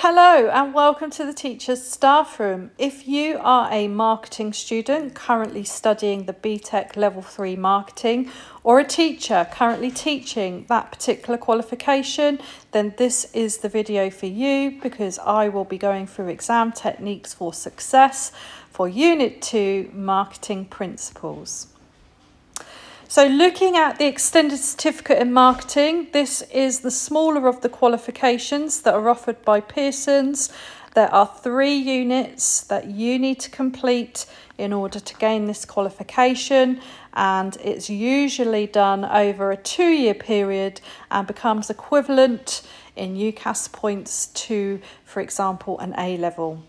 Hello and welcome to the Teacher's Staff Room. If you are a marketing student currently studying the BTEC Level 3 Marketing, or a teacher currently teaching that particular qualification, then this is the video for you, because I will be going through exam techniques for success for Unit 2 Marketing Principles. So looking at the Extended Certificate in Marketing, this is the smaller of the qualifications that are offered by Pearson's. There are 3 units that you need to complete in order to gain this qualification, and it's usually done over a 2-year period and becomes equivalent in UCAS points to, for example, an A-level.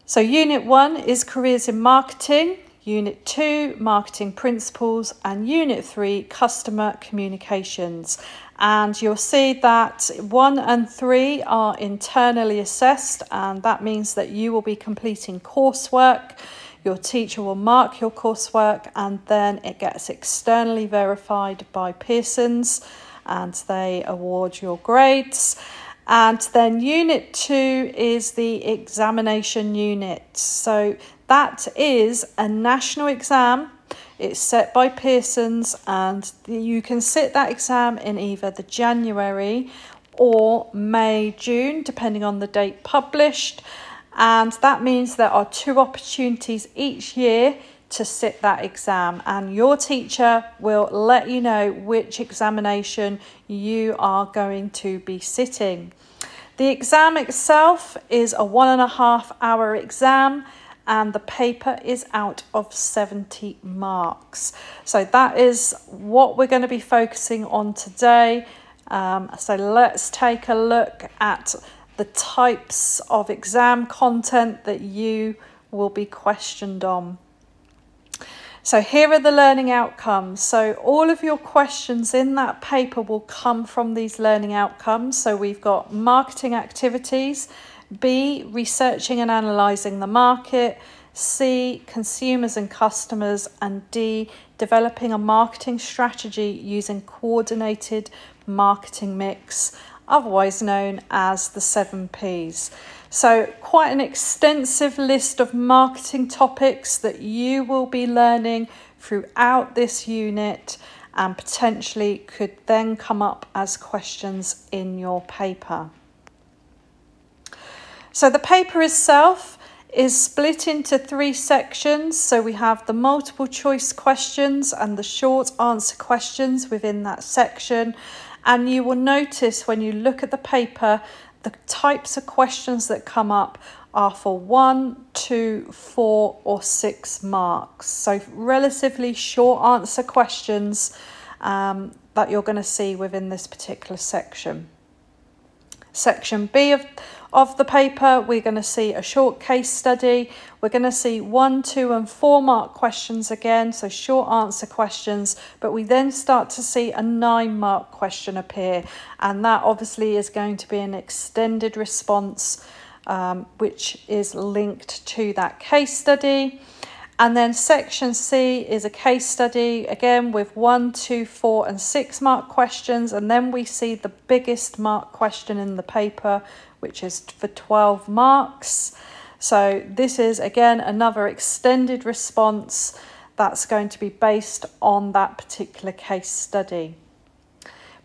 So Unit 1 is Careers in Marketing, Unit 2, Marketing Principles, and Unit 3, Customer Communications. And you'll see that 1 and 3 are internally assessed, and that means that you will be completing coursework. Your teacher will mark your coursework, and then it gets externally verified by Pearson's, and they award your grades. And then Unit 2 is the examination unit. So that is a national exam. It's set by Pearson's, and you can sit that exam in either the January or May, June, depending on the date published. And that means there are 2 opportunities each year to sit that exam, and your teacher will let you know which examination you are going to be sitting. The exam itself is a 1.5-hour exam, and the paper is out of 70 marks. So that is what we're going to be focusing on today. So let's take a look at the types of exam content that you will be questioned on. So here are the learning outcomes. So all of your questions in that paper will come from these learning outcomes. So we've got marketing activities, B, researching and analysing the market, C, consumers and customers, and D, developing a marketing strategy using coordinated marketing mix, otherwise known as the 7 Ps. So quite an extensive list of marketing topics that you will be learning throughout this unit, and potentially could then come up as questions in your paper. So the paper itself is split into 3 sections. So we have the multiple choice questions and the short answer questions within that section. And you will notice when you look at the paper, the types of questions that come up are for 1, 2, 4 or 6 marks. So relatively short answer questions that you're going to see within this particular section. Section B of the paper, we're going to see a short case study. We're going to see 1, 2 and 4 mark questions again, so short answer questions, but we then start to see a 9 mark question appear, and that obviously is going to be an extended response which is linked to that case study. And then section C is a case study, again with 1, 2, 4 and 6 mark questions. And then we see the biggest mark question in the paper, which is for 12 marks. So this is again another extended response that's going to be based on that particular case study.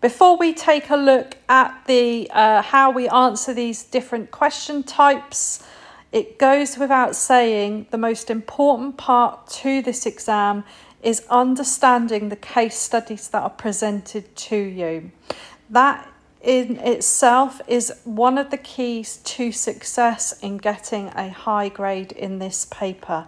Before we take a look at the how we answer these different question types, it goes without saying the most important part to this exam is understanding the case studies that are presented to you. That in itself is one of the keys to success in getting a high grade in this paper.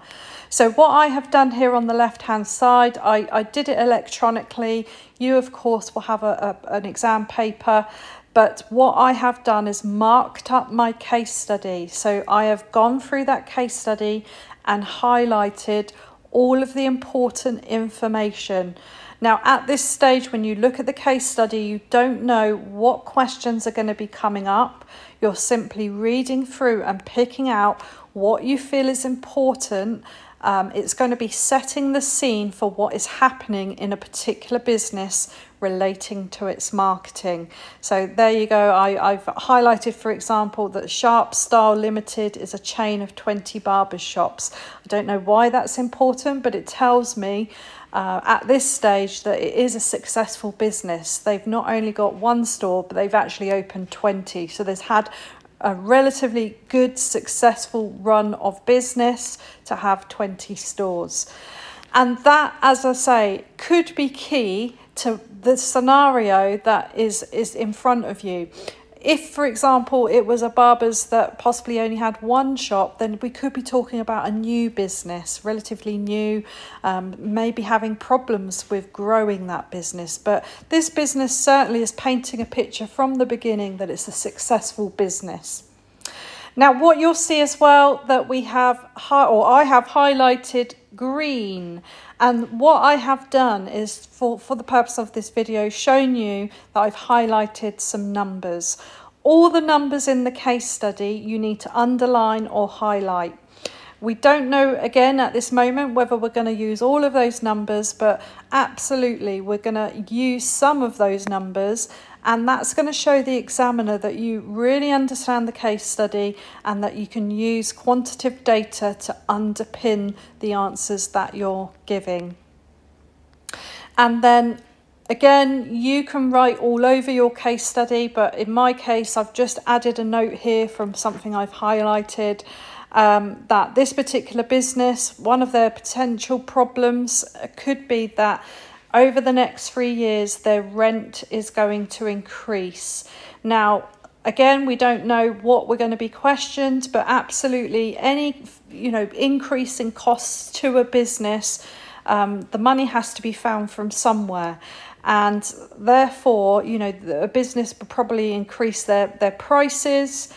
So what I have done here on the left hand side, I did it electronically. You of course will have an exam paper. But what I have done is marked up my case study. So I have gone through that case study and highlighted all of the important information. Now, at this stage, when you look at the case study, you don't know what questions are going to be coming up. You're simply reading through and picking out what you feel is important It's going to be setting the scene for what is happening in a particular business relating to its marketing. So there you go. I've highlighted, for example, that Sharp Style Limited is a chain of 20 barber shops. I don't know why that's important, but it tells me at this stage that it is a successful business. They've not only got one store, but they've actually opened 20. So there's had a relatively good, successful run of business to have 20 stores. And that, as I say, could be key to the scenario that is in front of you. If, for example, it was a barber's that possibly only had one shop, then we could be talking about a new business, relatively new, maybe having problems with growing that business. But this business certainly is painting a picture from the beginning that it's a successful business. Now, what you'll see as well that we have, or I have highlighted green. And what I have done is, for the purpose of this video, shown you that I've highlighted some numbers. All the numbers in the case study you need to underline or highlight. We don't know, again, at this moment, whether we're going to use all of those numbers, but absolutely we're going to use some of those numbers, and that's going to show the examiner that you really understand the case study and that you can use quantitative data to underpin the answers that you're giving. And then again, you can write all over your case study, but in my case, I've just added a note here from something I've highlighted, that this particular business, one of their potential problems could be that over the next 3 years, their rent is going to increase. Now, again, we don't know what we're going to be questioned, but absolutely any, increase in costs to a business, the money has to be found from somewhere. And therefore, a business will probably increase their prices,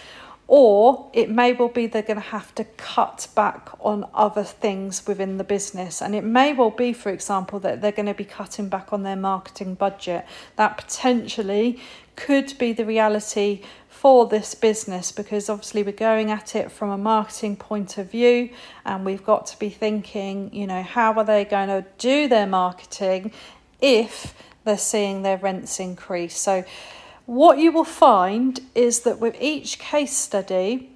or it may well be they're going to have to cut back on other things within the business. And it may well be, for example, that they're going to be cutting back on their marketing budget. That potentially could be the reality for this business, because obviously we're going at it from a marketing point of view, and we've got to be thinking, how are they going to do their marketing if they're seeing their rents increase? So what you will find is that with each case study,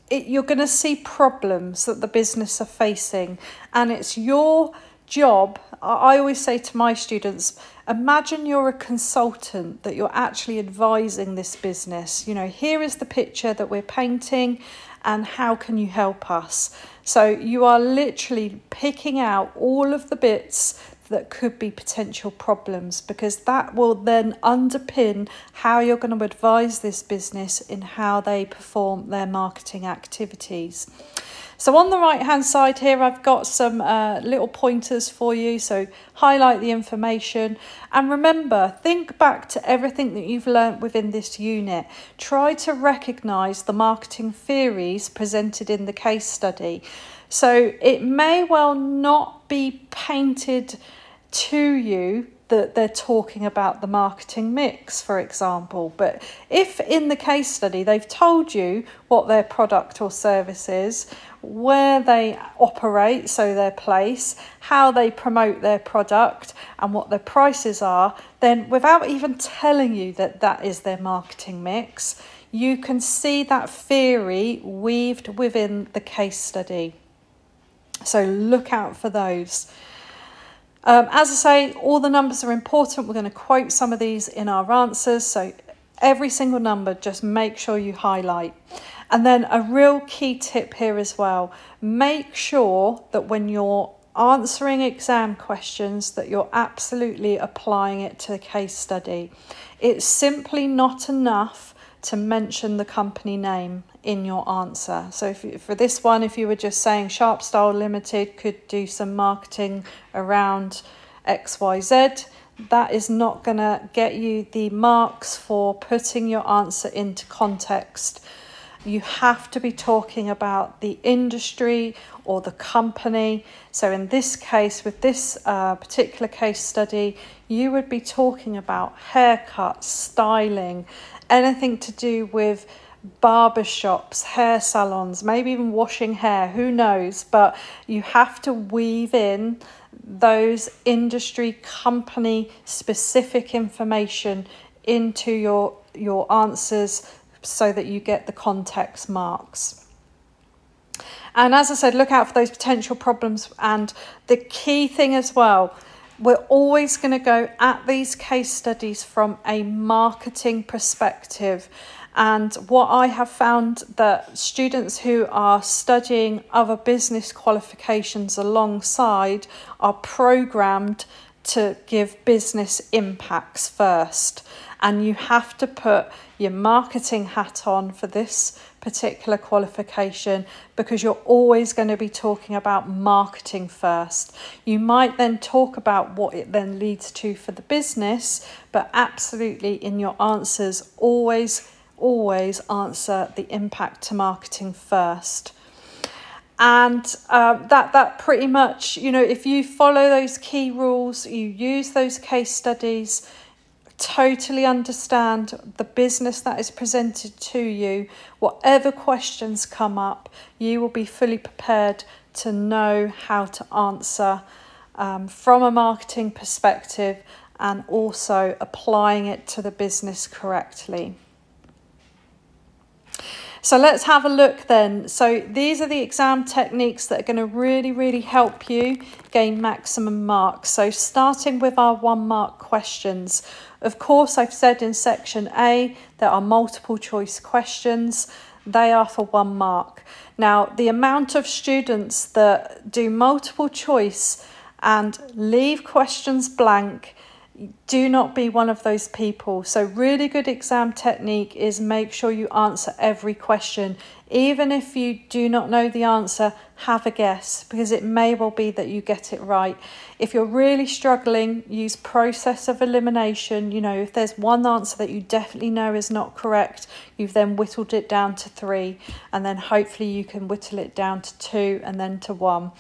you're going to see problems that the business are facing, and it's your job. I always say to my students, imagine you're a consultant, that you're actually advising this business. Here is the picture that we're painting, and how can you help us? So you are literally picking out all of the bits that could be potential problems, because that will then underpin how you're going to advise this business in how they perform their marketing activities. So on the right hand side here, I've got some little pointers for you. So highlight the information, and remember, think back to everything that you've learnt within this unit. Try to recognise the marketing theories presented in the case study. So it may well not be painted to you that they're talking about the marketing mix, for example. But if in the case study they've told you what their product or service is, where they operate, so their place, how they promote their product, and what their prices are, then without even telling you that that is their marketing mix, you can see that theory weaved within the case study. So look out for those. As I say, all the numbers are important. We're going to quote some of these in our answers. So every single number, just make sure you highlight. And then a real key tip here as well. Make sure that when you're answering exam questions, that you're absolutely applying it to the case study. It's simply not enough to mention the company name in your answer. So for this one, if you were just saying Sharp Style Limited could do some marketing around XYZ, that is not going to get you the marks for putting your answer into context. You have to be talking about the industry or the company. So in this case, with this particular case study, you would be talking about haircuts, styling, anything to do with barber shops, hair salons, maybe even washing hair, who knows, but you have to weave in those industry company specific information into your answers so that you get the context marks. And as I said, look out for those potential problems. And the key thing as well, we're always going to go at these case studies from a marketing perspective. And what I have found that students who are studying other business qualifications alongside are programmed to give business impacts first. And you have to put your marketing hat on for this particular qualification because you're always going to be talking about marketing first. You might then talk about what it then leads to for the business, but absolutely in your answers, always answer the impact to marketing first. And that pretty much, if you follow those key rules, you use those case studies, totally understand the business that is presented to you, whatever questions come up, you will be fully prepared to know how to answer from a marketing perspective and also applying it to the business correctly. So let's have a look then. So these are the exam techniques that are going to really help you gain maximum marks. So starting with our 1 mark questions. Of course, I've said in section A, there are multiple choice questions. They are for 1 mark. Now, the amount of students that do multiple choice and leave questions blank, do not be one of those people. So really good exam technique is make sure you answer every question. Even if you do not know the answer, have a guess, because it may well be that you get it right. If you're really struggling, use process of elimination. If there's one answer that you definitely know is not correct, you've then whittled it down to 3, and then hopefully you can whittle it down to 2 and then to 1.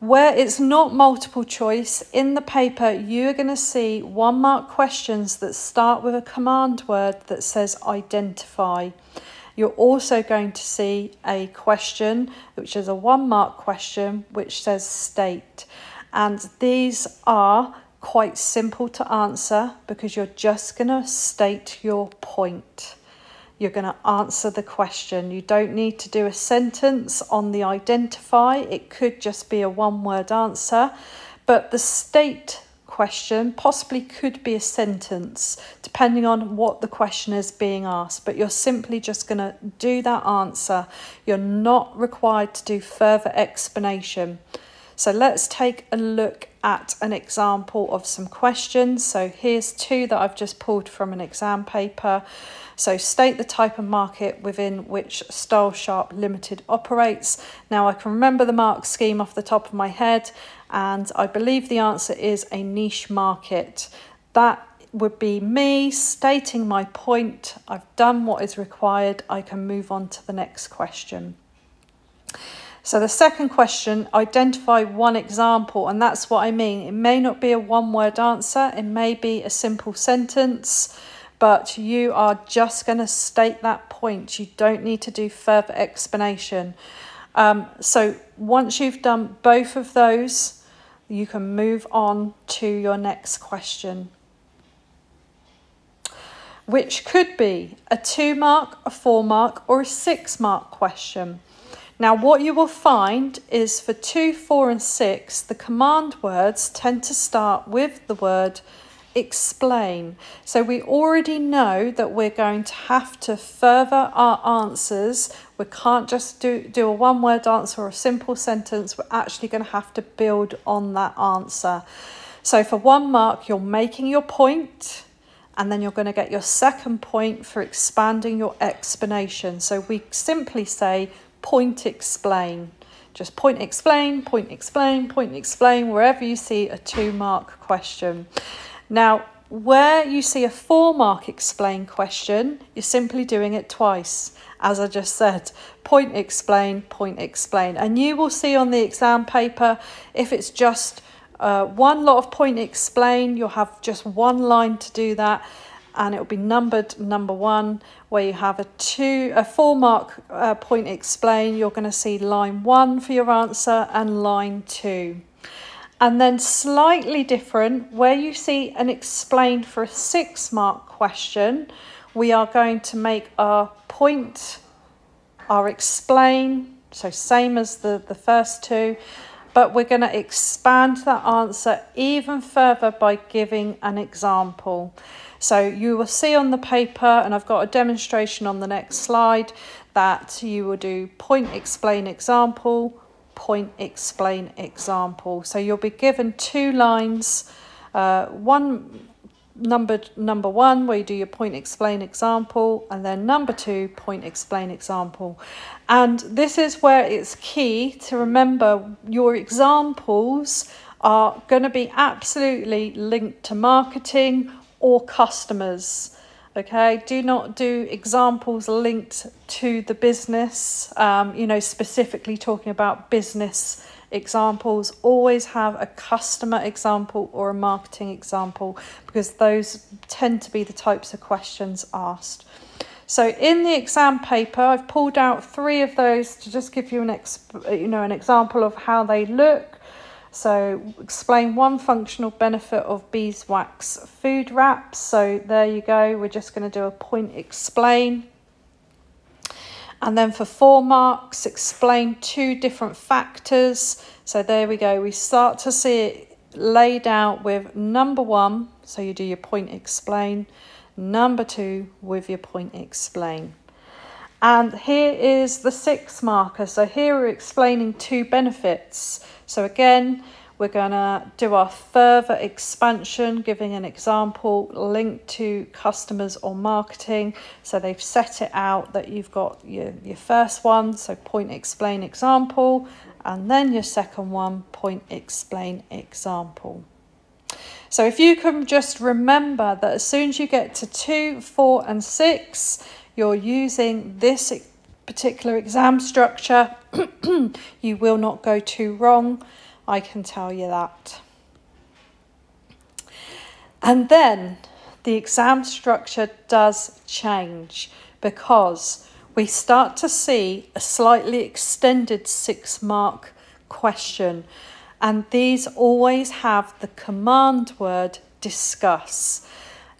Where it's not multiple choice, in the paper you're going to see 1 mark questions that start with a command word that says identify. You're also going to see a question which is a 1 mark question which says state. And these are quite simple to answer because you're just going to state your point. You're going to answer the question. You don't need to do a sentence on the identify. It could just be a 1-word answer. But the state question possibly could be a sentence, depending on what the question is being asked. But you're simply just going to do that answer. You're not required to do further explanation. So let's take a look at an example of some questions. So here's 2 that I've just pulled from an exam paper. So state the type of market within which Style Sharp Limited operates. Now I can remember the mark scheme off the top of my head, and I believe the answer is a niche market. That would be me stating my point. I've done what is required. I can move on to the next question. So the second question, identify 1 example, and that's what I mean. It may not be a 1-word answer. It may be a simple sentence, but you are just going to state that point. You don't need to do further explanation. So once you've done both of those, you can move on to your next question, which could be a 2 mark, a 4 mark, or a 6 mark question. Now, what you will find is for 2, 4, and 6, the command words tend to start with the word explain. So we already know that we're going to have to further our answers. We can't just do a 1-word answer or a simple sentence. We're actually going to have to build on that answer. So for 1 mark, you're making your point, and then you're going to get your second point for expanding your explanation. So we simply say point explain. Just point explain, point explain, point explain, wherever you see a 2 mark question. Now, where you see a 4 mark explain question, you're simply doing it twice. As I just said, point explain, and you will see on the exam paper, if it's just 1 lot of point explain, you'll have just 1 line to do that, and it will be numbered number 1. where you have a 4-mark point explain. You're going to see line 1 for your answer and line 2. And then slightly different, where you see an explain for a 6-mark question, we are going to make our point, our explain, so same as the first two, but we're going to expand that answer even further by giving an example. So you will see on the paper, and I've got a demonstration on the next slide, that you will do point, explain, example, point, explain, example. So you'll be given 2 lines, number 1 where you do your point, explain, example, and then number 2, point, explain, example. And this is where it's key to remember your examples are going to be absolutely linked to marketing or customers. Okay, do not do examples linked to the business, specifically talking about business examples. Always have a customer example or a marketing example, because those tend to be the types of questions asked. So in the exam paper, I've pulled out 3 of those to just give you an example of how they look. So explain 1 functional benefit of beeswax food wraps. So there you go. We're just going to do a point explain. And then for 4 marks, explain 2 different factors. So there we go. We start to see it laid out with number 1. So you do your point explain. Number 2 with your point explain. And here is the 6 marker. So here we're explaining 2 benefits. So again, we're going to do our further expansion, giving an example linked to customers or marketing. So they've set it out that you've got your first one, so point, explain, example, and then your second one, point, explain, example. So if you can just remember that as soon as you get to 2, 4, and 6, you're using this particular exam structure, you will not go too wrong, I can tell you that. And then the exam structure does change, because we start to see a slightly extended 6-mark question, and these always have the command word discuss.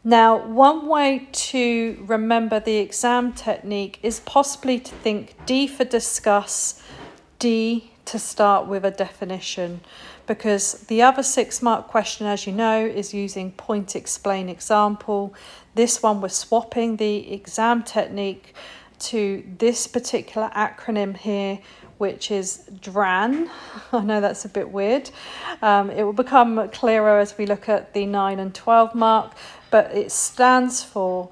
Now, one way to remember the exam technique is possibly to think D for discuss, D to start with a definition, because the other 6-mark question, as you know, is using point, explain, example. This one we're swapping the exam technique to this particular acronym here, which is DRAN. I know that's a bit weird. It will become clearer as we look at the 9 and 12 mark, but it stands for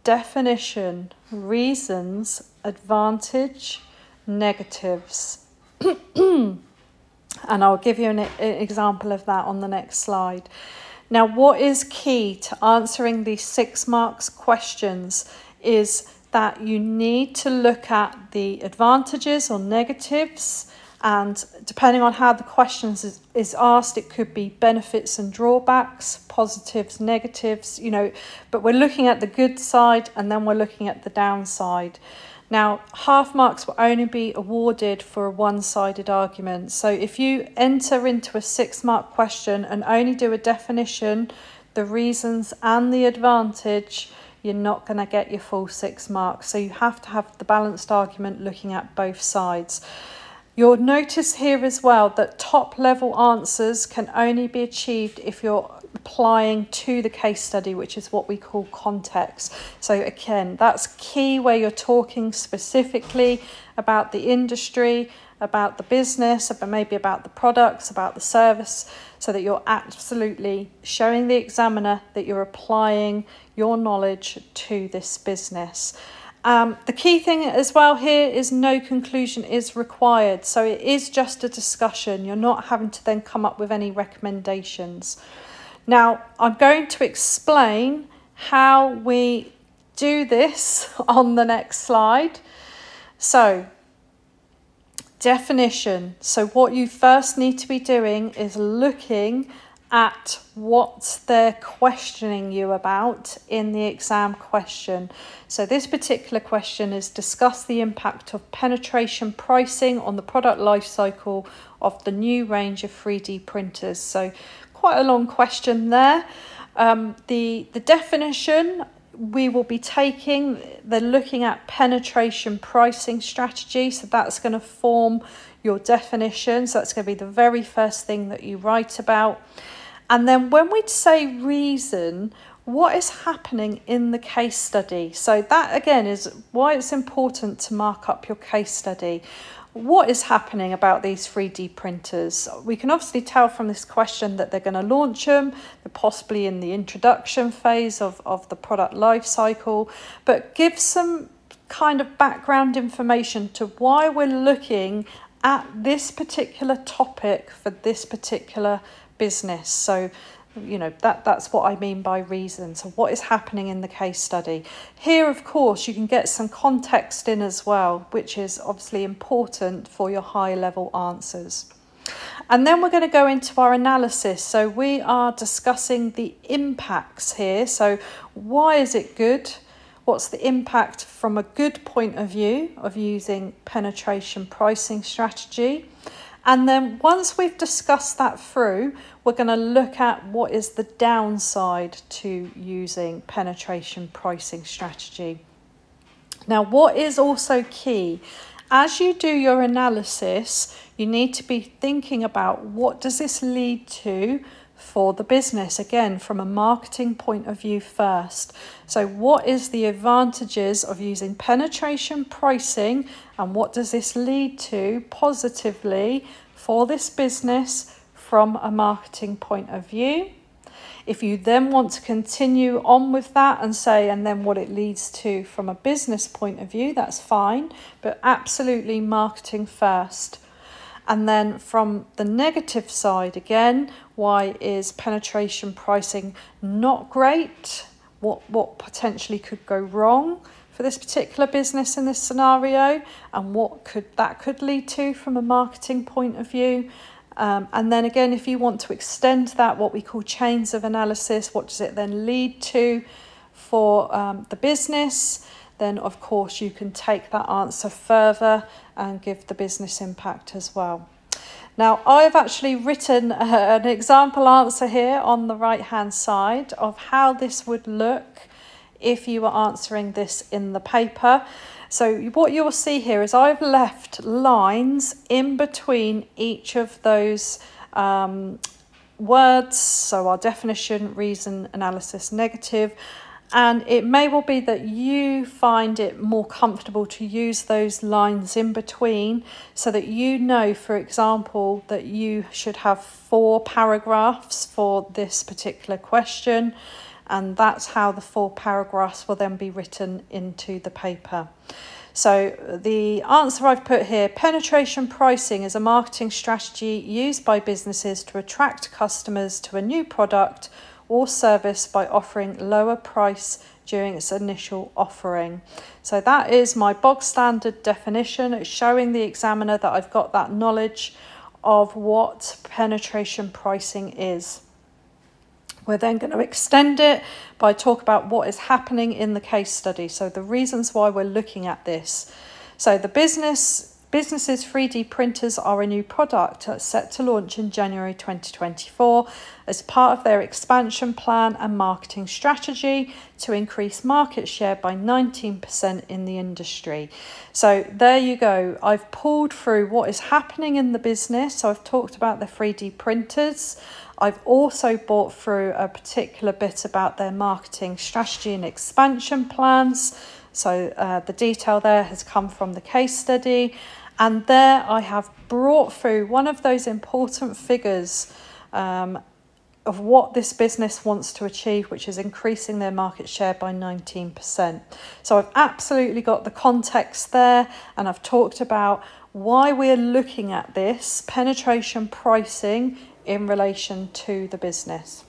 definition, reasons, advantage, negatives. And I'll give you an example of that on the next slide. Now, what is key to answering these 6 marks questions is that you need to look at the advantages or negatives, and depending on how the question is asked, it could be benefits and drawbacks, positives, negatives, but we're looking at the good side and then we're looking at the downside. Now, half marks will only be awarded for a one-sided argument. So if you enter into a 6-mark question and only do a definition, the reasons and the advantage, you're not going to get your full 6 marks. So you have to have the balanced argument looking at both sides. You'll notice here as well that top level answers can only be achieved if you're applying to the case study, which is what we call context. So again, that's key, where you're talking specifically about the industry, about the business, maybe about the products, about the service, so that you're absolutely showing the examiner that you're applying your knowledge to this business. The key thing as well here is no conclusion is required. So it is just a discussion. You're not having to then come up with any recommendations. Now, I'm going to explain how we do this on the next slide. So, definition. So what you first need to be doing is looking at what they're questioning you about in the exam question. So this particular question is discuss the impact of penetration pricing on the product life cycle of the new range of 3D printers. So quite a long question there. The definition we will be taking, they're looking at penetration pricing strategy. So that's going to form your definition. So that's going to be the very first thing that you write about. And then when we say reason, what is happening in the case study? So that again is why it's important to mark up your case study. What is happening about these 3D printers? We can obviously tell from this question that they're going to launch them. They're possibly in the introduction phase of the product life cycle, but give some kind of background information to why we're looking at this particular topic for this particular business. So, you know, that's what I mean by reason. So what is happening in the case study? Here, of course, you can get some context in as well, which is obviously important for your high level answers. And then we're going to go into our analysis. So we are discussing the impacts here. So why is it good? What's the impact from a good point of view of using penetration pricing strategy? And then once we've discussed that through, we're going to look at what is the downside to using penetration pricing strategy. Now, what is also key, as you do your analysis, you need to be thinking about what does this lead to for the business, again, from a marketing point of view first. So what is the advantages of using penetration pricing, and what does this lead to positively for this business from a marketing point of view? If you then want to continue on with that and say, and then what it leads to from a business point of view, that's fine, but absolutely marketing first. And then from the negative side, again, why is penetration pricing not great? What potentially could go wrong for this particular business in this scenario, and what could lead to from a marketing point of view? And then again, if you want to extend that, what we call chains of analysis, what does it then lead to for the business? Then of course you can take that answer further and give the business impact as well. Now, I've actually written an example answer here on the right hand side of how this would look if you were answering this in the paper. So what you'll see here is I've left lines in between each of those words. So our definition, reason, analysis, negative. And it may well be that you find it more comfortable to use those lines in between so that you know, for example, that you should have 4 paragraphs for this particular question. And that's how the 4 paragraphs will then be written into the paper. So the answer I've put here, penetration pricing is a marketing strategy used by businesses to attract customers to a new product or service by offering lower price during its initial offering. So that is my bog standard definition. It's showing the examiner that I've got that knowledge of what penetration pricing is. We're then going to extend it by talk about what is happening in the case study. So the reasons why we're looking at this. So the business's 3D printers are a new product that's set to launch in January 2024 as part of their expansion plan and marketing strategy to increase market share by 19% in the industry. So there you go. I've pulled through what is happening in the business. So I've talked about the 3D printers. I've also brought through a particular bit about their marketing strategy and expansion plans. So the detail there has come from the case study. And there I have brought through one of those important figures of what this business wants to achieve, which is increasing their market share by 19%. So I've absolutely got the context there, and I've talked about why we're looking at this penetration pricing in relation to the business.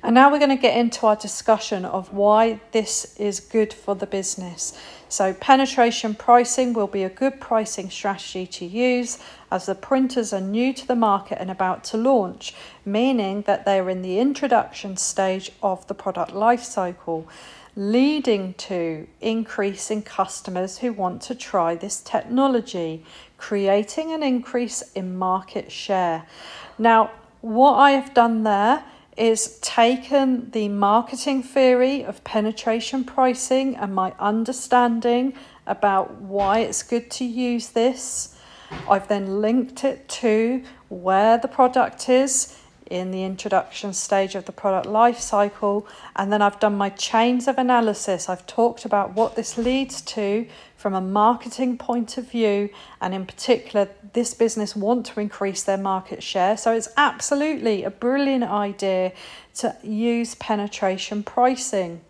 And now we're going to get into our discussion of why this is good for the business. So penetration pricing will be a good pricing strategy to use as the printers are new to the market and about to launch, meaning that they're in the introduction stage of the product life cycle, leading to increase in customers who want to try this technology, creating an increase in market share. Now, what I have done there is taken the marketing theory of penetration pricing and my understanding about why it's good to use this. I've then linked it to where the product is in the introduction stage of the product life cycle, and then I've done my chains of analysis. I've talked about what this leads to from a marketing point of view, and in particular this business want to increase their market share, so it's absolutely a brilliant idea to use penetration pricing.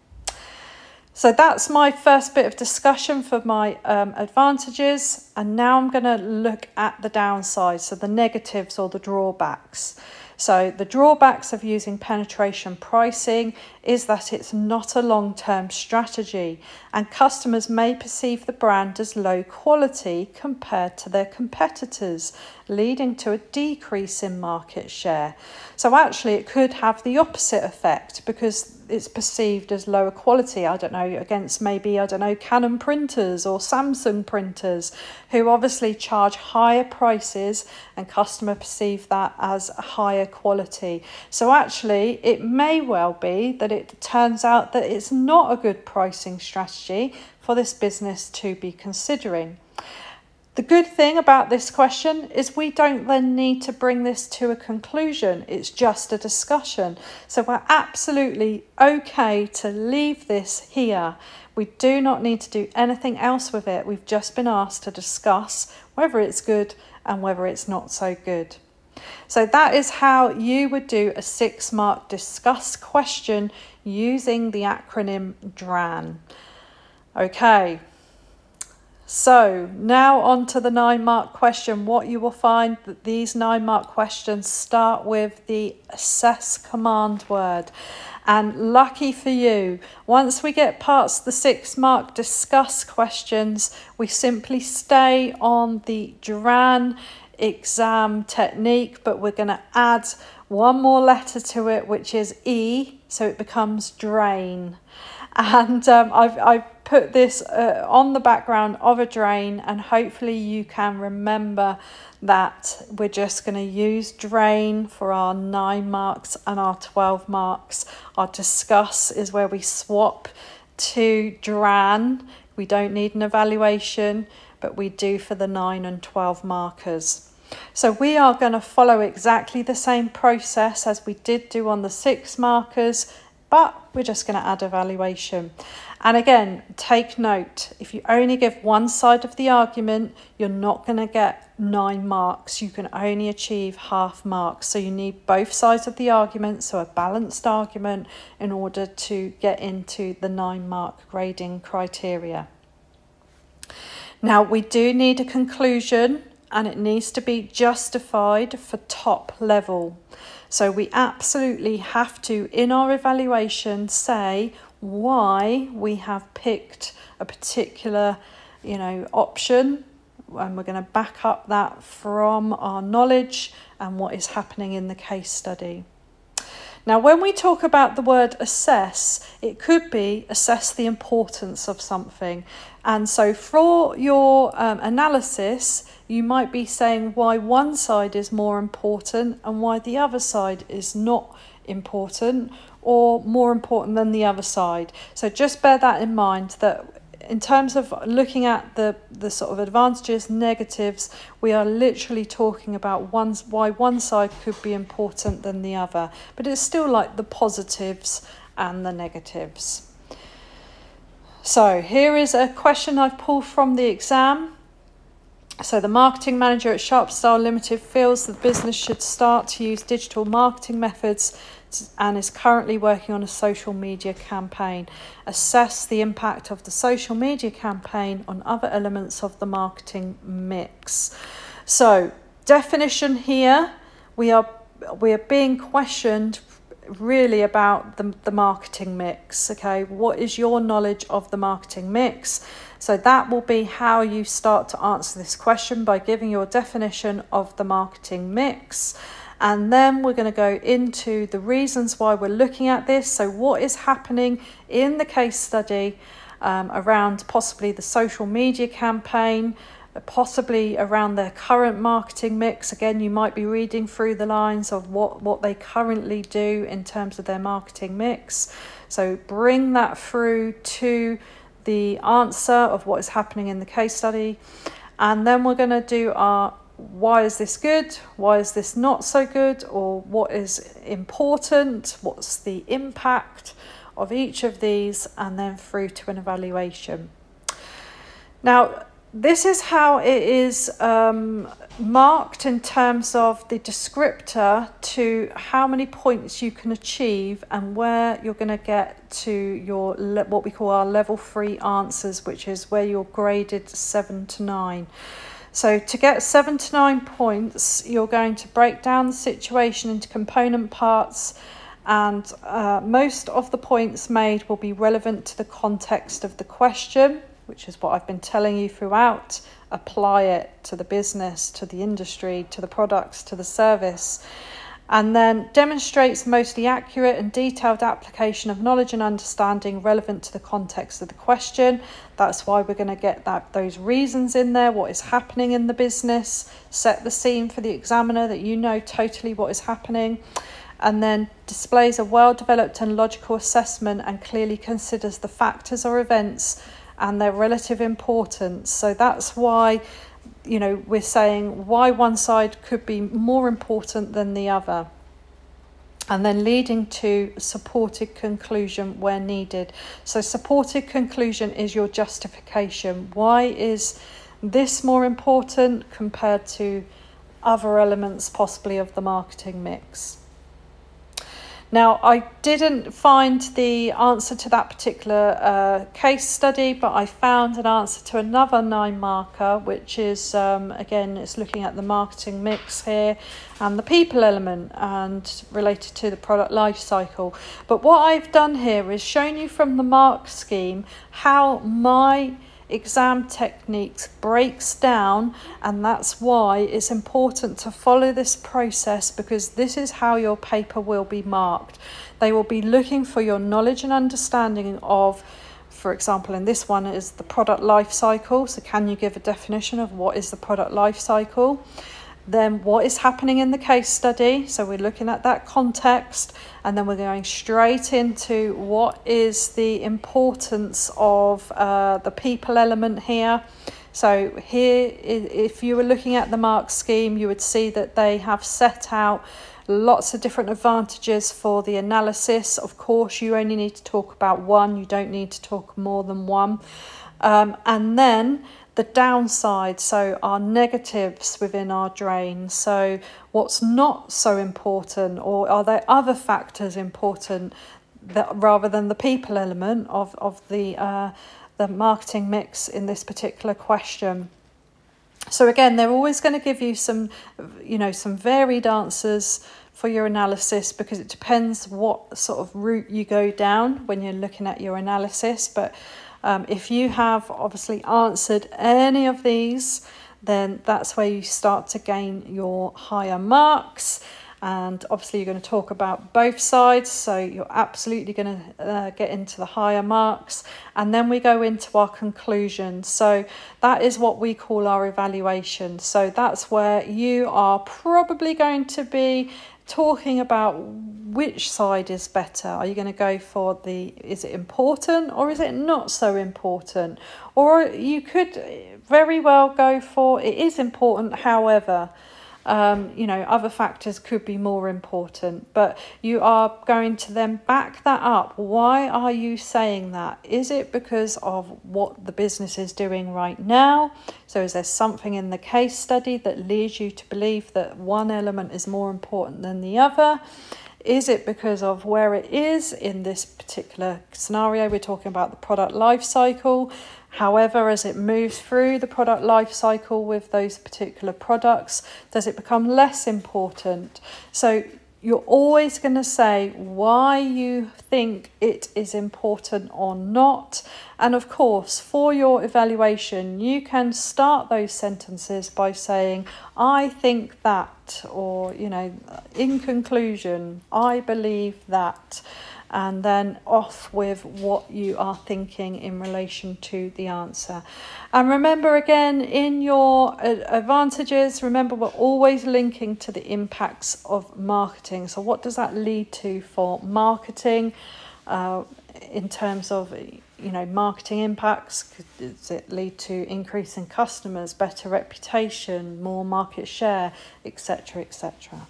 So that's my first bit of discussion for my advantages, and now I'm going to look at the downsides, so the negatives or the drawbacks. So the drawbacks of using penetration pricing is that it's not a long-term strategy, and customers may perceive the brand as low quality compared to their competitors, leading to a decrease in market share. So actually it could have the opposite effect because it's perceived as lower quality, I don't know, against maybe, I don't know, Canon printers or Samsung printers, who obviously charge higher prices and customer perceive that as higher quality. So actually it may well be that it turns out that it's not a good pricing strategy for this business to be considering. The good thing about this question is we don't then need to bring this to a conclusion. It's just a discussion. So we're absolutely okay to leave this here. We do not need to do anything else with it. We've just been asked to discuss whether it's good and whether it's not so good. So that is how you would do a 6-mark discuss question using the acronym DRAN. Okay. So now on to the 9-mark question. What you will find that these 9-mark questions start with the assess command word. And lucky for you, once we get past the 6-mark discuss questions, we simply stay on the DRAN exam technique, but we're going to add one more letter to it, which is E, so it becomes drain. And I've put this on the background of a drain, and hopefully you can remember that we're just going to use drain for our 9 marks and our 12 marks. Our discuss is where we swap to DRAN. We don't need an evaluation, but we do for the 9 and 12 markers. So we are going to follow exactly the same process as we did do on the 6 markers, but we're just going to add evaluation. And again, take note, if you only give one side of the argument, you're not going to get 9 marks. You can only achieve half marks. So you need both sides of the argument, so a balanced argument, in order to get into the 9-mark grading criteria. Now, we do need a conclusion, and it needs to be justified for top level. So we absolutely have to, in our evaluation, say why we have picked a particular, option, and we're going to back up that from our knowledge and what is happening in the case study. Now, when we talk about the word assess, it could be assess the importance of something. And so for your analysis, you might be saying why one side is more important and why the other side is not important or more important than the other side. So just bear that in mind, that in terms of looking at the sort of advantages, negatives, we are literally talking about why one side could be important than the other. But it's still like the positives and the negatives. So here is a question I've pulled from the exam. So the marketing manager at Sharp Style Limited feels the business should start to use digital marketing methods and is currently working on a social media campaign. Assess the impact of the social media campaign on other elements of the marketing mix. So definition here, we are being questioned really about the marketing mix. Okay, what is your knowledge of the marketing mix? So that will be how you start to answer this question, by giving your definition of the marketing mix. And then we're going to go into the reasons why we're looking at this. So what is happening in the case study around possibly the social media campaign, possibly around their current marketing mix. Again, you might be reading through the lines of what they currently do in terms of their marketing mix. So bring that through to the answer of what is happening in the case study. And then we're going to do our why is this good, why is this not so good, or what is important, what's the impact of each of these, and then through to an evaluation. Now, this is how it is marked in terms of the descriptor to how many points you can achieve and where you're going to get to your what we call our level 3 answers, which is where you're graded 7 to 9. So to get 7 to 9 points, you're going to break down the situation into component parts, and most of the points made will be relevant to the context of the question, which is what I've been telling you throughout. Apply it to the business, to the industry, to the products, to the service. And then demonstrates mostly accurate and detailed application of knowledge and understanding relevant to the context of the question. That's why we're going to get those reasons in there, what is happening in the business, set the scene for the examiner that you know totally what is happening, and then displays a well-developed and logical assessment and clearly considers the factors or events and their relative importance. So that's why, you know, we're saying why one side could be more important than the other. And then leading to supported conclusion where needed. So supported conclusion is your justification. Why is this more important compared to other elements possibly of the marketing mix? Now, I didn't find the answer to that particular case study, but I found an answer to another 9 marker, which is, again, it's looking at the marketing mix here and the people element and related to the product life cycle. But what I've done here is shown you from the mark scheme how my exam techniques breaks down, and that's why it's important to follow this process, because this is how your paper will be marked. They will be looking for your knowledge and understanding of, for example, in this one is the product life cycle. So can you give a definition of what is the product life cycle? Then what is happening in the case study? So we're looking at that context, and then we're going straight into what is the importance of the people element here. So here, if you were looking at the mark scheme, you would see that they have set out lots of different advantages for the analysis. Of course, you only need to talk about one. You don't need to talk more than one. And then the downside, so our negatives within our drain. So what's not so important, or are there other factors important that rather than the people element of the marketing mix in this particular question? So again, they're always going to give you some, you know, some varied answers for your analysis, because it depends what sort of route you go down when you're looking at your analysis. But if you have obviously answered any of these, then that's where you start to gain your higher marks. And obviously you're going to talk about both sides, so you're absolutely going to get into the higher marks. And then we go into our conclusion. So that is what we call our evaluation. So that's where you are probably going to be talking about which side is better. Are you going to go for is it important or is it not so important? Or you could very well go for it is important, however, you know, other factors could be more important. But you are going to then back that up. Why are you saying that? Is it because of what the business is doing right now? So is there something in the case study that leads you to believe that one element is more important than the other? Is it because of where it is in this particular scenario? We're talking about the product life cycle. However, as it moves through the product life cycle with those particular products, does it become less important? So you're always going to say why you think it is important or not. And of course, for your evaluation, you can start those sentences by saying, I think that, or, you know, in conclusion, I believe that, and then off with what you are thinking in relation to the answer. And remember, again, in your advantages, remember we're always linking to the impacts of marketing. So what does that lead to for marketing in terms of, you know, marketing impacts? Does it lead to increase in customers, better reputation, more market share, etc., etc.?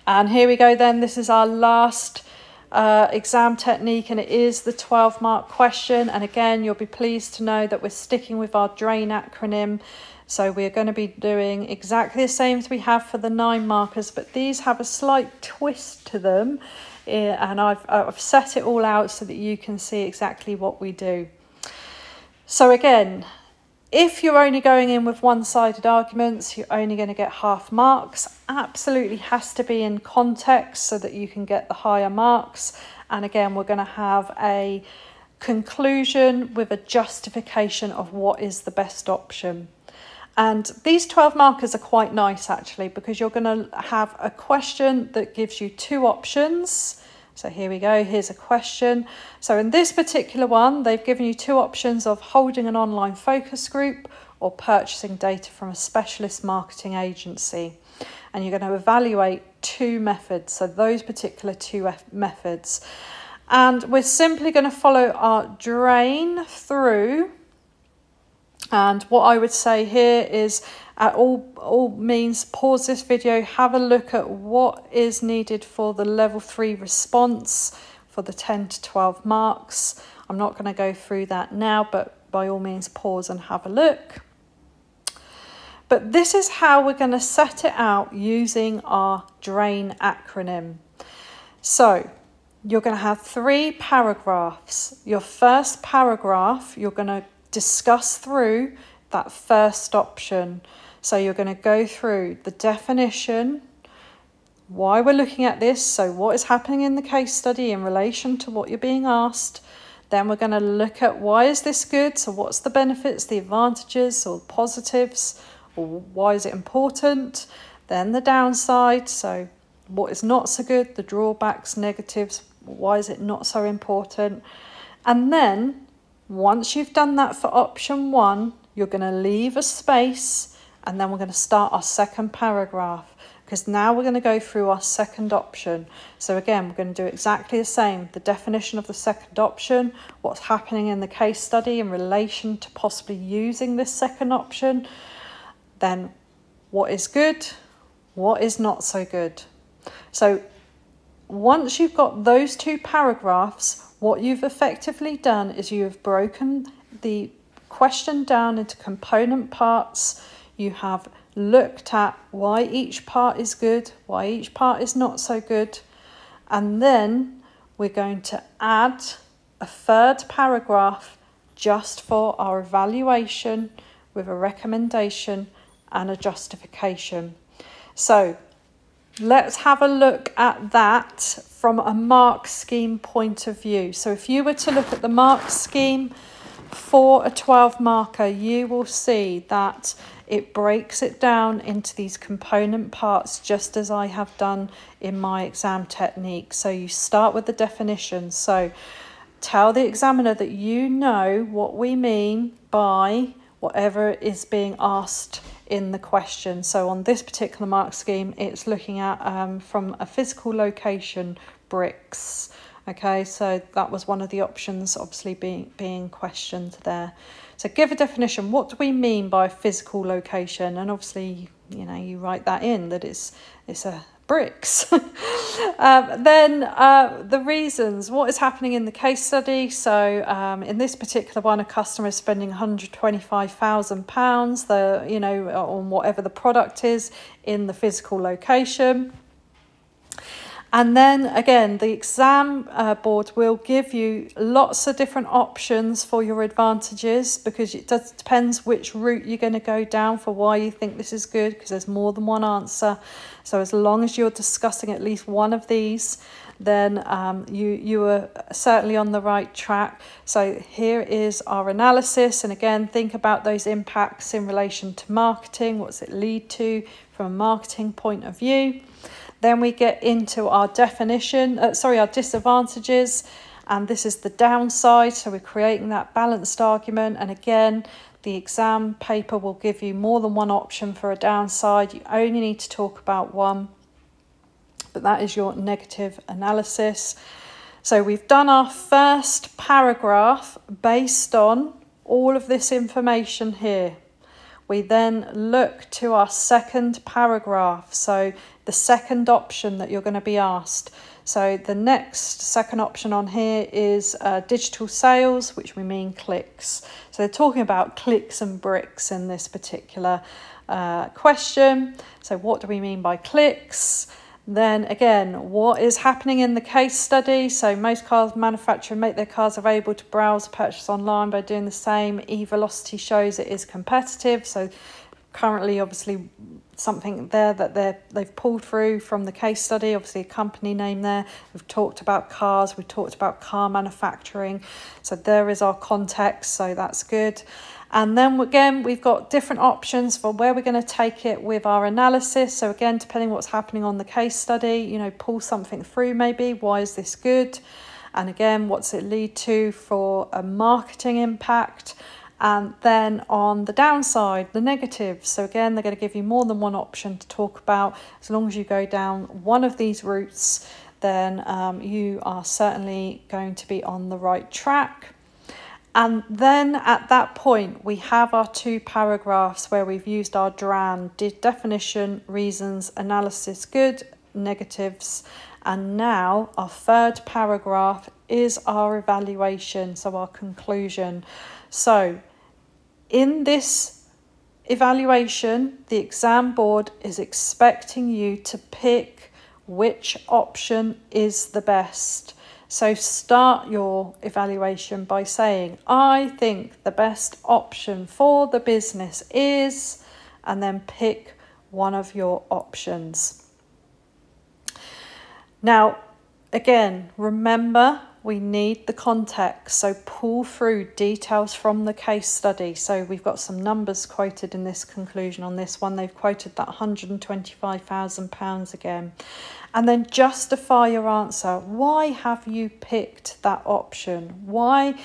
And here we go then, this is our last exam technique, and it is the 12-mark question. And again, you'll be pleased to know that we're sticking with our DRAIN acronym. So we're going to be doing exactly the same as we have for the 9 markers, but these have a slight twist to them. And I've set it all out so that you can see exactly what we do. So again, if you're only going in with one-sided arguments, you're only going to get half marks. Absolutely has to be in context so that you can get the higher marks. And again, we're going to have a conclusion with a justification of what is the best option. And these 12 markers are quite nice actually, because you're going to have a question that gives you 2 options. So here we go, here's a question. So in this particular one, they've given you 2 options of holding an online focus group or purchasing data from a specialist marketing agency. And you're going to evaluate 2 methods, so those particular 2 methods. And we're simply going to follow our DRAIN through. And what I would say here is, at all means, pause this video, have a look at what is needed for the level 3 response for the 10 to 12 marks. I'm not going to go through that now, but by all means pause and have a look. But this is how we're going to set it out using our DRAIN acronym. So you're going to have 3 paragraphs. Your first paragraph, you're going to discuss through that first option. So you're going to go through the definition, why we're looking at this, so what is happening in the case study in relation to what you're being asked. Then we're going to look at why is this good, so what's the benefits, the advantages or positives, or why is it important. Then the downside, so what is not so good, the drawbacks, negatives, why is it not so important. And then once you've done that for option 1, you're going to leave a space, and then we're going to start our second paragraph, because now we're going to go through our second option. So again, we're going to do exactly the same. The definition of the second option, what's happening in the case study in relation to possibly using this second option, then what is good, what is not so good. So once you've got those 2 paragraphs, what you've effectively done is you have broken the question down into component parts. You have looked at why each part is good, why each part is not so good, and then we're going to add a third paragraph just for our evaluation with a recommendation and a justification. So let's have a look at that from a mark scheme point of view. So if you were to look at the mark scheme for a 12 marker, you will see that it breaks it down into these component parts, just as I have done in my exam technique. So you start with the definition. So tell the examiner that you know what we mean by whatever is being asked in the question. So on this particular mark scheme, it's looking at from a physical location, bricks. Okay, so that was one of the options obviously being questioned there. So give a definition. What do we mean by physical location? And obviously, you know, you write that in, that it's a bricks. Then the reasons, what is happening in the case study. So in this particular one, a customer is spending £125,000, you know, on whatever the product is in the physical location. And then again, the exam board will give you lots of different options for your advantages, because it depends which route you're going to go down for why you think this is good, because there's more than one answer. So as long as you're discussing at least one of these, then you are certainly on the right track. So here is our analysis, and again, think about those impacts in relation to marketing. What's it lead to from a marketing point of view? Then we get into our our disadvantages, and this is the downside. So we're creating that balanced argument, and again, the exam paper will give you more than one option for a downside. You only need to talk about one, but that is your negative analysis. So we've done our first paragraph based on all of this information here. We then look to our second paragraph, so the second option that you're going to be asked. So the next second option on here is digital sales, which we mean clicks. So they're talking about clicks and bricks in this particular question. So what do we mean by clicks? Then again, what is happening in the case study? So most car manufacturers make their cars available to browse, purchase online by doing the same. E-velocity shows it is competitive. So currently, obviously, something there that they've pulled through from the case study, obviously a company name there. We've talked about cars, we've talked about car manufacturing. So there is our context, so that's good. And then again, we've got different options for where we're going to take it with our analysis. So again, depending what's happening on the case study, you know, pull something through maybe. Why is this good? And again, what's it lead to for a marketing impact? And then on the downside, the negative. So again, they're going to give you more than one option to talk about. As long as you go down one of these routes, then you are certainly going to be on the right track. And then at that point, we have our two paragraphs where we've used our DRAN, definition, reasons, analysis, good, negatives. And now our third paragraph is our evaluation, so our conclusion. So in this evaluation, the exam board is expecting you to pick which option is the best. So start your evaluation by saying, I think the best option for the business is, and then pick one of your options. Now, again, remember, we need the context, so pull through details from the case study. So we've got some numbers quoted in this conclusion on this one. They've quoted that £125,000 again. And then justify your answer. Why have you picked that option? Why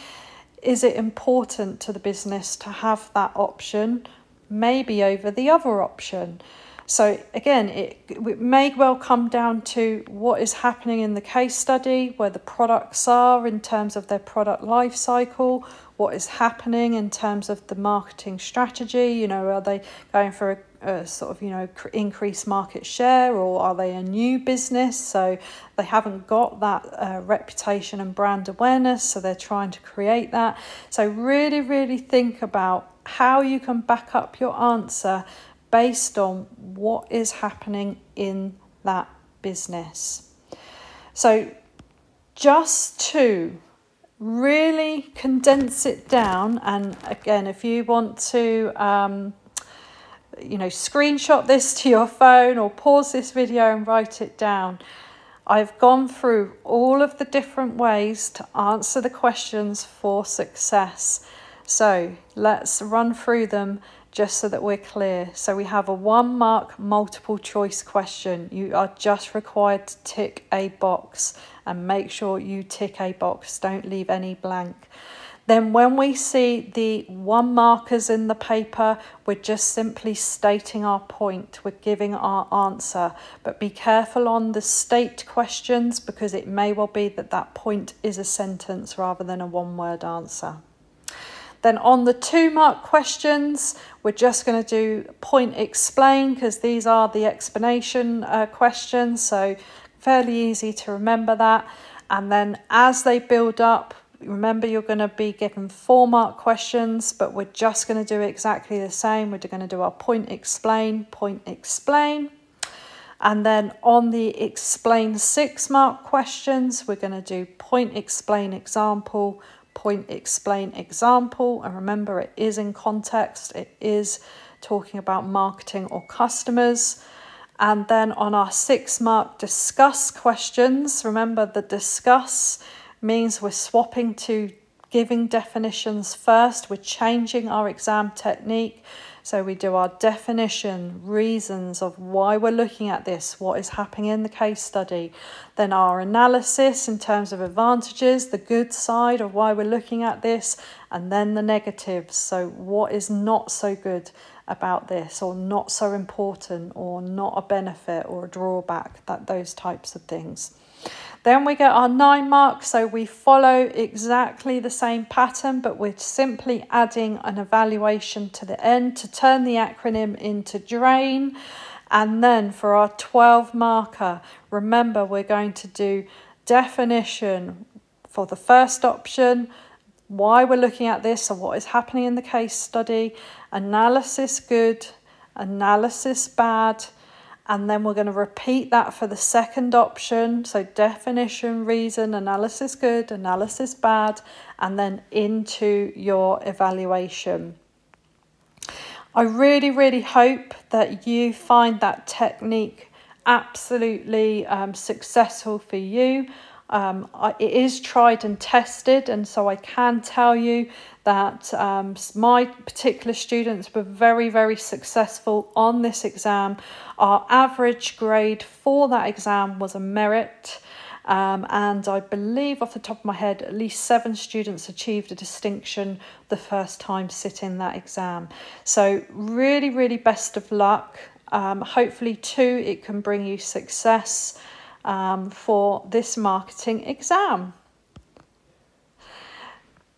is it important to the business to have that option, maybe over the other option? So again, it may well come down to what is happening in the case study, where the products are in terms of their product life cycle, what is happening in terms of the marketing strategy. You know, are they going for a sort of, you know, increased market share, or are they a new business? So they haven't got that reputation and brand awareness, so they're trying to create that. So really, really think about how you can back up your answer based on what is happening in that business. So just to really condense it down, and again, if you want to you know, screenshot this to your phone or pause this video and write it down, I've gone through all of the different ways to answer the questions for success. So let's run through them just so that we're clear. So we have a 1-mark multiple choice question. You are just required to tick a box, and make sure you tick a box, don't leave any blank. Then when we see the 1 markers in the paper, we're just simply stating our point, we're giving our answer. But be careful on the state questions, because it may well be that that point is a sentence rather than a 1-word answer. Then on the 2-mark questions, we're just going to do point explain, because these are the explanation questions, so fairly easy to remember that. And then as they build up, remember you're going to be given 4-mark questions, but we're just going to do exactly the same. We're going to do our point explain, And then on the explain 6-mark questions, we're going to do point, explain, example, point, explain, example. And remember, it is in context. It is talking about marketing or customers. And then on our 6-mark discuss questions, remember the discuss means we're swapping to giving definitions first. We're changing our exam technique. So we do our definition, reasons of why we're looking at this, what is happening in the case study. Then our analysis in terms of advantages, the good side of why we're looking at this, and then the negatives. So what is not so good about this, or not so important, or not a benefit or a drawback, those types of things. Then we get our 9 marks, so we follow exactly the same pattern, but we're simply adding an evaluation to the end to turn the acronym into DRAIN. And then for our 12 marker, remember we're going to do definition for the first option, why we're looking at this or what is happening in the case study, analysis good, analysis bad, and then we're going to repeat that for the second option. So definition, reason, analysis good, analysis bad, and then into your evaluation. I really, really hope that you find that technique absolutely successful for you. It is tried and tested, and so I can tell you that my particular students were very, very successful on this exam. Our average grade for that exam was a merit, and I believe off the top of my head at least 7 students achieved a distinction the first time sitting that exam. So really, really best of luck. Hopefully too it can bring you success for this marketing exam.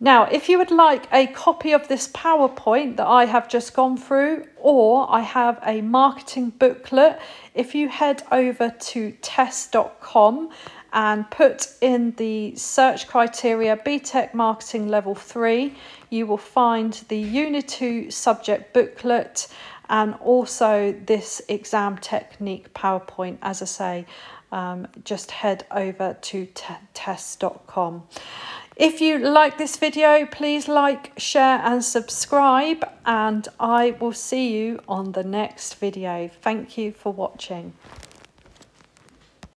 Now, if you would like a copy of this PowerPoint that I have just gone through, or I have a marketing booklet, if you head over to test.com and put in the search criteria BTEC Marketing Level 3, you will find the Unit 2 subject booklet and also this exam technique PowerPoint. As I say, just head over to test.com. If you like this video, please like, share and subscribe, and I will see you on the next video. Thank you for watching.